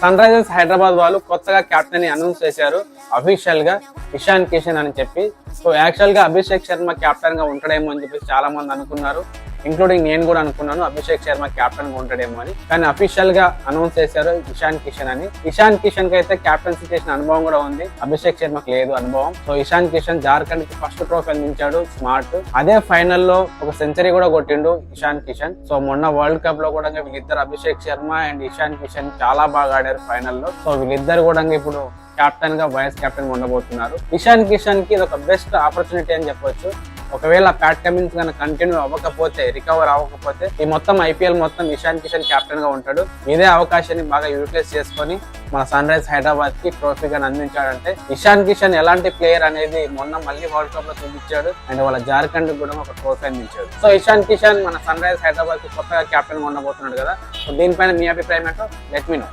Sun Risers Hyderabad వాళ్ళు కొత్తగా captain ని అనౌన్స్ చేశారు అఫీషియల్ గా ఇషాన్ కిషన్ అని చెప్పి. సో యాక్చువల్ గా అభిషేక్ శర్మ కెప్టెన్ గా ఉంటాడేమో అని చెప్పి చాలా మంది అనుకున్నారు, ఇంక్లూడింగ్ నేను కూడా అనుకున్నాను అభిషేక్ శర్మ కెప్టెన్ గా ఉంటాడేమో అని. కానీ అఫీషియల్ గా అనౌన్స్ చేశారు ఇషాన్ కిషన్ అని. ఇషాన్ కిషన్ కి అయితే కెప్టెన్సీ చేసిన అనుభవం కూడా ఉంది, అభిషేక్ శర్మకి లేదు అనుభవం. సో ఇషాన్ కిషన్ జార్ఖండ్ కి ఫస్ట్ ట్రోఫీ అందించాడు స్మార్ట్. అదే ఫైనల్లో ఒక సెంచరీ కూడా కొట్టిండు ఇషాన్ కిషన్. సో మొన్న వరల్డ్ కప్ లో కూడా వీళ్ళిద్దరు అభిషేక్ శర్మ అండ్ ఇషాన్ కిషన్ చాలా బాగా ఆడారు ఫైనల్లో. సో వీళ్ళిద్దరు కూడా ఇప్పుడు కెప్టెన్ గా వైస్ కెప్టెన్ గా ఉండబోతున్నారు. ఇషాన్ కిషన్ కి ఇది ఒక బెస్ట్ ఆపర్చునిటీ అని చెప్పొచ్చు. ఒకవేళ ప్యాట్ కమిన్స్ కనుక కంటిన్యూ అవ్వకపోతే, రికవర్ అవ్వకపోతే ఈ మొత్తం ఐపీఎల్ మొత్తం ఇషాన్ కిషన్ కెప్టెన్ గా ఉంటాడు. ఇదే అవకాశాన్ని బాగా యూటిలైజ్ చేసుకొని మన సన్ రైజ్ హైదరాబాద్ కి ట్రోఫీ గాని అందించాడంటే ఇషాన్ కిషన్ ఎలాంటి ప్లేయర్ అనేది మొన్న మళ్ళీ వరల్డ్ కప్ లో చూపించాడు అండ్ వాళ్ళ జార్ఖండ్ కూడా ఒక ట్రోఫీ అందించాడు. సో ఇషాన్ కిషన్ మన సన్ రైజ్ హైదరాబాద్ కి కొత్తగా కెప్టెన్ గా ఉండబోతున్నాడు కదా. సో దీనిపైన మీ అభిప్రాయం ఏంటో లెట్ మీ నో.